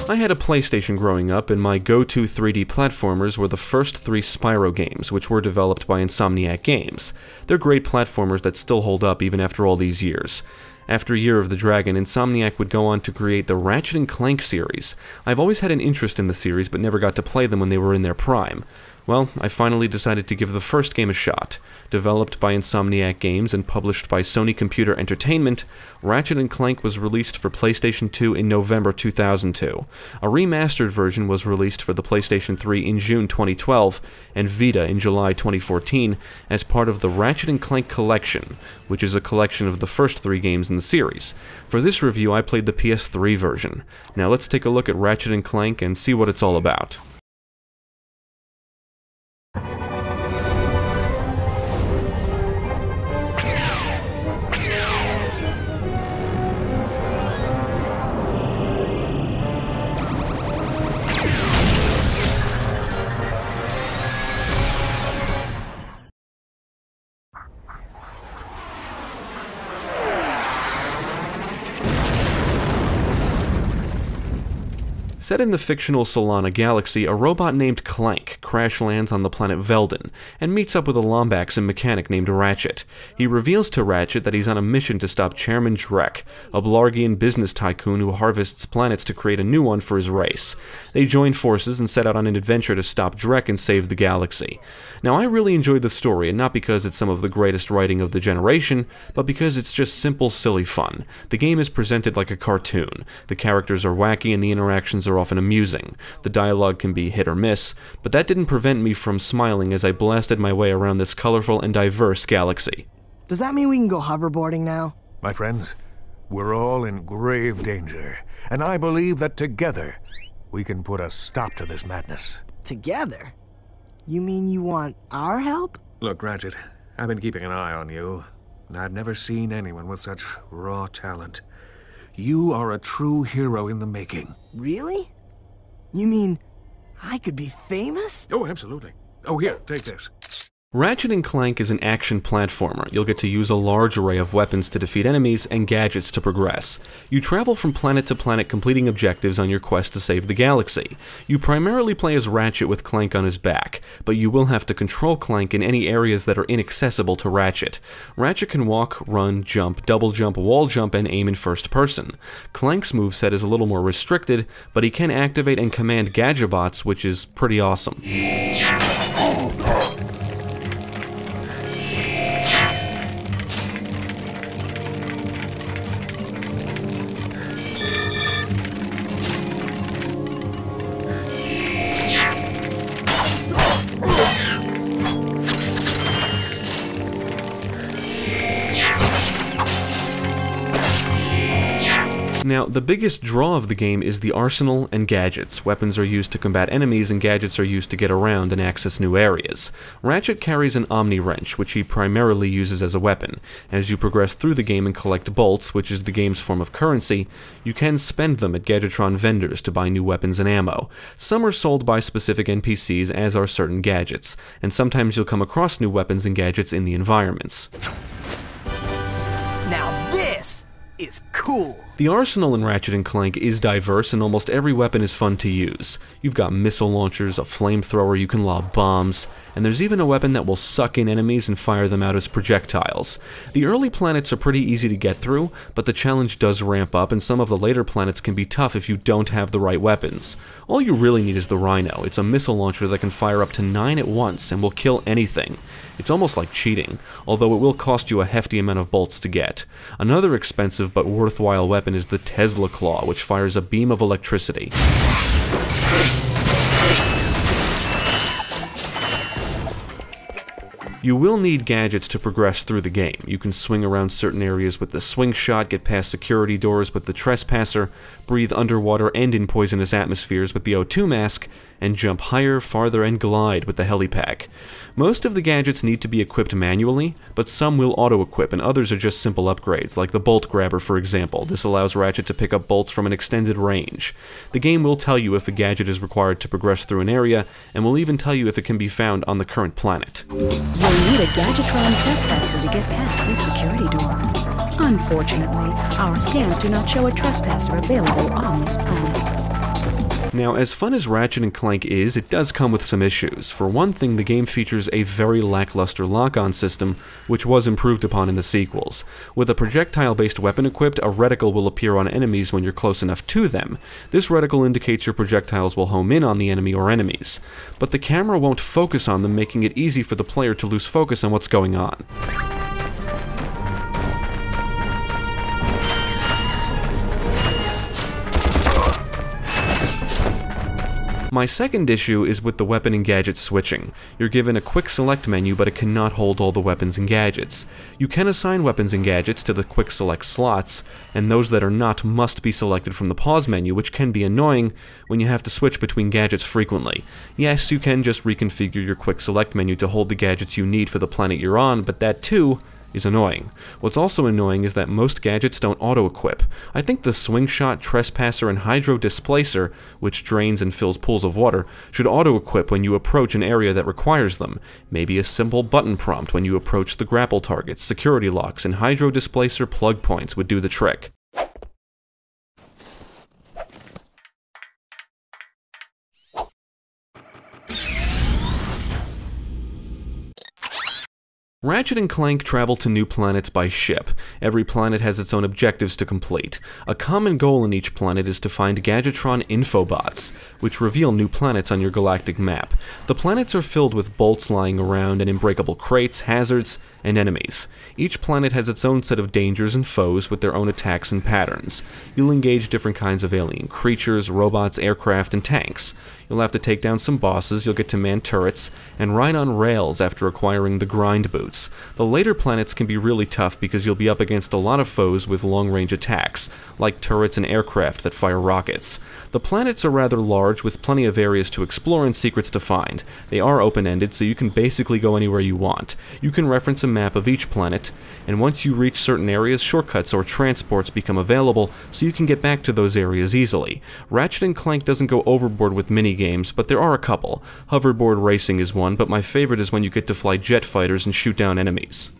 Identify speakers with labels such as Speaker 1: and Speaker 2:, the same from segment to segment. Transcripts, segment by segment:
Speaker 1: I had a PlayStation growing up, and my go-to 3D platformers were the first 3 Spyro games, which were developed by Insomniac Games. They're great platformers that still hold up even after all these years. After Year of the Dragon, Insomniac would go on to create the Ratchet & Clank series. I've always had an interest in the series, but never got to play them when they were in their prime. Well, I finally decided to give the first game a shot. Developed by Insomniac Games and published by Sony Computer Entertainment, Ratchet & Clank was released for PlayStation 2 in November 2002. A remastered version was released for the PlayStation 3 in June 2012, and Vita in July 2014, as part of the Ratchet & Clank Collection, which is a collection of the first 3 games in the series. For this review, I played the PS3 version. Now let's take a look at Ratchet & Clank and see what it's all about. Set in the fictional Solana galaxy, a robot named Clank crash lands on the planet Veldin and meets up with a Lombaxan mechanic named Ratchet. He reveals to Ratchet that he's on a mission to stop Chairman Drek, a Blargian business tycoon who harvests planets to create a new one for his race. They join forces and set out on an adventure to stop Drek and save the galaxy. Now, I really enjoyed the story, and not because it's some of the greatest writing of the generation, but because it's just simple, silly fun. The game is presented like a cartoon. The characters are wacky and the interactions are often amusing. The dialogue can be hit or miss, but that didn't prevent me from smiling as I blasted my way around this colorful and diverse galaxy.
Speaker 2: Does that mean we can go hoverboarding now?
Speaker 3: My friends, we're all in grave danger, and I believe that together we can put a stop to this madness.
Speaker 2: Together? You mean you want our help?
Speaker 3: Look, Ratchet, I've been keeping an eye on you. I've never seen anyone with such raw talent. You are a true hero in the making.
Speaker 2: Really? You mean I could be famous?
Speaker 3: Oh, absolutely. Oh, here, take this.
Speaker 1: Ratchet & Clank is an action platformer. You'll get to use a large array of weapons to defeat enemies and gadgets to progress. You travel from planet to planet completing objectives on your quest to save the galaxy. You primarily play as Ratchet with Clank on his back, but you will have to control Clank in any areas that are inaccessible to Ratchet. Ratchet can walk, run, jump, double jump, wall jump, and aim in first person. Clank's moveset is a little more restricted, but he can activate and command Gadgetobots, which is pretty awesome. Now, the biggest draw of the game is the arsenal and gadgets. Weapons are used to combat enemies, and gadgets are used to get around and access new areas. Ratchet carries an Omni Wrench, which he primarily uses as a weapon. As you progress through the game and collect bolts, which is the game's form of currency, you can spend them at Gadgetron vendors to buy new weapons and ammo. Some are sold by specific NPCs, as are certain gadgets, and sometimes you'll come across new weapons and gadgets in the environments.
Speaker 2: Now this is cool.
Speaker 1: The arsenal in Ratchet & Clank is diverse, and almost every weapon is fun to use. You've got missile launchers, a flamethrower, you can lob bombs, and there's even a weapon that will suck in enemies and fire them out as projectiles. The early planets are pretty easy to get through, but the challenge does ramp up, and some of the later planets can be tough if you don't have the right weapons. All you really need is the Rhino. It's a missile launcher that can fire up to 9 at once and will kill anything. It's almost like cheating, although it will cost you a hefty amount of bolts to get. Another expensive but worthwhile weapon is the Tesla Claw, which fires a beam of electricity. You will need gadgets to progress through the game. You can swing around certain areas with the swing shot, get past security doors with the trespasser, breathe underwater and in poisonous atmospheres with the O2 mask, and jump higher, farther, and glide with the helipack. Most of the gadgets need to be equipped manually, but some will auto-equip and others are just simple upgrades, like the bolt grabber for example. This allows Ratchet to pick up bolts from an extended range. The game will tell you if a gadget is required to progress through an area, and will even tell you if it can be found on the current planet.
Speaker 4: You'll need a Gadgetron trespasser to get past this security door. Unfortunately, our scans do not show a trespasser available on this planet.
Speaker 1: Now, as fun as Ratchet & Clank is, it does come with some issues. For one thing, the game features a very lackluster lock-on system, which was improved upon in the sequels. With a projectile-based weapon equipped, a reticle will appear on enemies when you're close enough to them. This reticle indicates your projectiles will home in on the enemy or enemies. But the camera won't focus on them, making it easy for the player to lose focus on what's going on. My second issue is with the weapon and gadget switching. You're given a quick select menu, but it cannot hold all the weapons and gadgets. You can assign weapons and gadgets to the quick select slots, and those that are not must be selected from the pause menu, which can be annoying when you have to switch between gadgets frequently. Yes, you can just reconfigure your quick select menu to hold the gadgets you need for the planet you're on, but that too is annoying. What's also annoying is that most gadgets don't auto-equip. I think the Swing Shot, Trespasser, and Hydro Displacer, which drains and fills pools of water, should auto-equip when you approach an area that requires them. Maybe a simple button prompt when you approach the grapple targets, security locks, and Hydro Displacer plug points would do the trick. Ratchet & Clank travel to new planets by ship. Every planet has its own objectives to complete. A common goal in each planet is to find Gadgetron infobots, which reveal new planets on your galactic map. The planets are filled with bolts lying around and unbreakable crates, hazards, and enemies. Each planet has its own set of dangers and foes with their own attacks and patterns. You'll engage different kinds of alien creatures, robots, aircraft, and tanks. You'll have to take down some bosses, you'll get to man turrets, and ride on rails after acquiring the grind boots. The later planets can be really tough because you'll be up against a lot of foes with long-range attacks, like turrets and aircraft that fire rockets. The planets are rather large with plenty of areas to explore and secrets to find. They are open-ended, so you can basically go anywhere you want. You can reference a map of each planet, and once you reach certain areas, shortcuts or transports become available so you can get back to those areas easily. Ratchet & Clank doesn't go overboard with mini-games, but there are a couple. Hoverboard racing is one, but my favorite is when you get to fly jet fighters and shoot down enemies.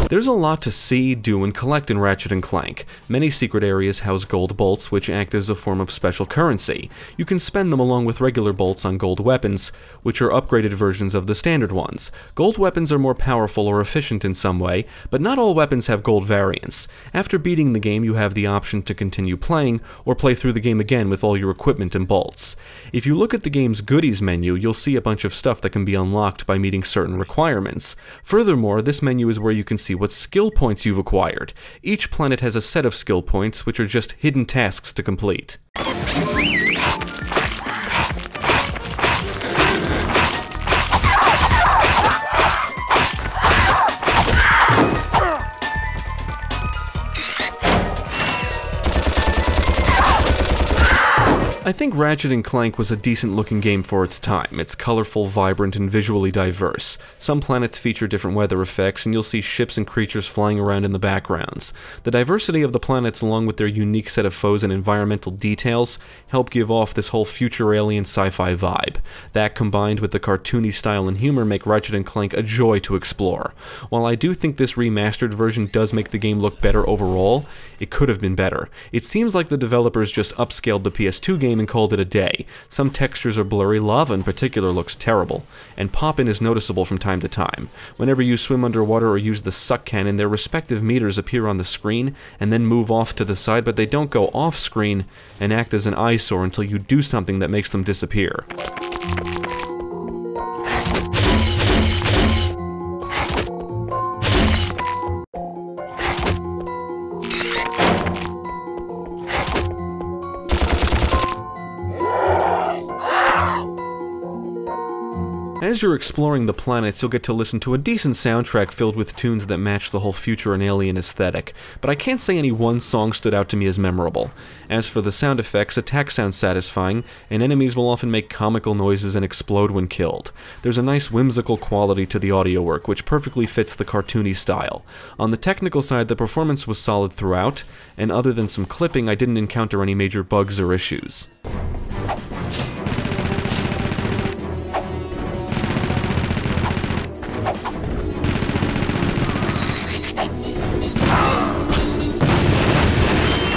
Speaker 1: There's a lot to see, do, and collect in Ratchet & Clank. Many secret areas house gold bolts, which act as a form of special currency. You can spend them along with regular bolts on gold weapons, which are upgraded versions of the standard ones. Gold weapons are more powerful or efficient in some way, but not all weapons have gold variants. After beating the game, you have the option to continue playing, or play through the game again with all your equipment and bolts. If you look at the game's goodies menu, you'll see a bunch of stuff that can be unlocked by meeting certain requirements. Furthermore, this menu is where you can see what skill points you've acquired. Each planet has a set of skill points, which are just hidden tasks to complete. I think Ratchet & Clank was a decent-looking game for its time. It's colorful, vibrant, and visually diverse. Some planets feature different weather effects, and you'll see ships and creatures flying around in the backgrounds. The diversity of the planets, along with their unique set of foes and environmental details, help give off this whole future alien sci-fi vibe. That, combined with the cartoony style and humor, make Ratchet & Clank a joy to explore. While I do think this remastered version does make the game look better overall, it could have been better. It seems like the developers just upscaled the PS2 game and called it a day. Some textures are blurry, lava in particular looks terrible, and pop-in is noticeable from time to time. Whenever you swim underwater or use the suck cannon, their respective meters appear on the screen and then move off to the side, but they don't go off-screen and act as an eyesore until you do something that makes them disappear. As you're exploring the planets, you'll get to listen to a decent soundtrack filled with tunes that match the whole future and alien aesthetic, but I can't say any one song stood out to me as memorable. As for the sound effects, attacks sound satisfying, and enemies will often make comical noises and explode when killed. There's a nice whimsical quality to the audio work, which perfectly fits the cartoony style. On the technical side, the performance was solid throughout, and other than some clipping, I didn't encounter any major bugs or issues.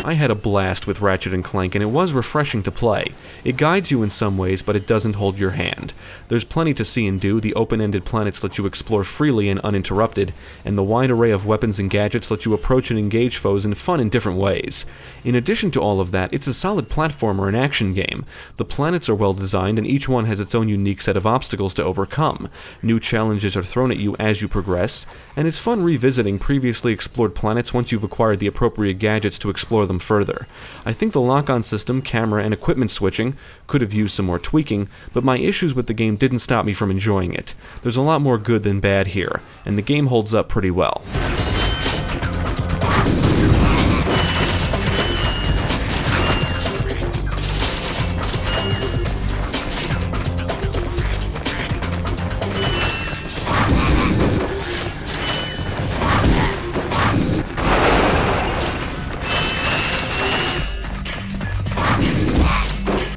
Speaker 1: I had a blast with Ratchet & Clank, and it was refreshing to play. It guides you in some ways, but it doesn't hold your hand. There's plenty to see and do, the open-ended planets let you explore freely and uninterrupted, and the wide array of weapons and gadgets let you approach and engage foes in fun and different ways. In addition to all of that, it's a solid platformer and action game. The planets are well designed, and each one has its own unique set of obstacles to overcome. New challenges are thrown at you as you progress, and it's fun revisiting previously explored planets once you've acquired the appropriate gadgets to explore them further. I think the lock-on system, camera, and equipment switching could have used some more tweaking, but my issues with the game didn't stop me from enjoying it. There's a lot more good than bad here, and the game holds up pretty well.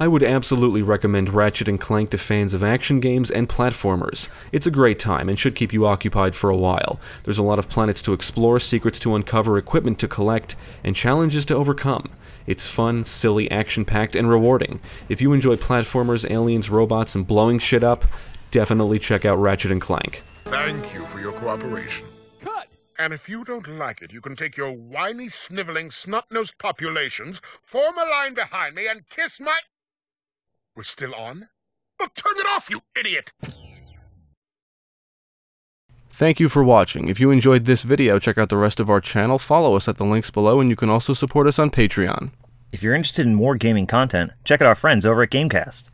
Speaker 1: I would absolutely recommend Ratchet & Clank to fans of action games and platformers. It's a great time and should keep you occupied for a while. There's a lot of planets to explore, secrets to uncover, equipment to collect, and challenges to overcome. It's fun, silly, action-packed, and rewarding. If you enjoy platformers, aliens, robots, and blowing shit up, definitely check out Ratchet & Clank.
Speaker 5: Thank you for your cooperation. Cut! And if you don't like it, you can take your whiny, sniveling, snot-nosed populations, form a line behind me, and kiss my... We're still on? Well, turn it off, you idiot!
Speaker 1: Thank you for watching. If you enjoyed this video, check out the rest of our channel, follow us at the links below, and you can also support us on Patreon.
Speaker 6: If you're interested in more gaming content, check out our friends over at Gamecast.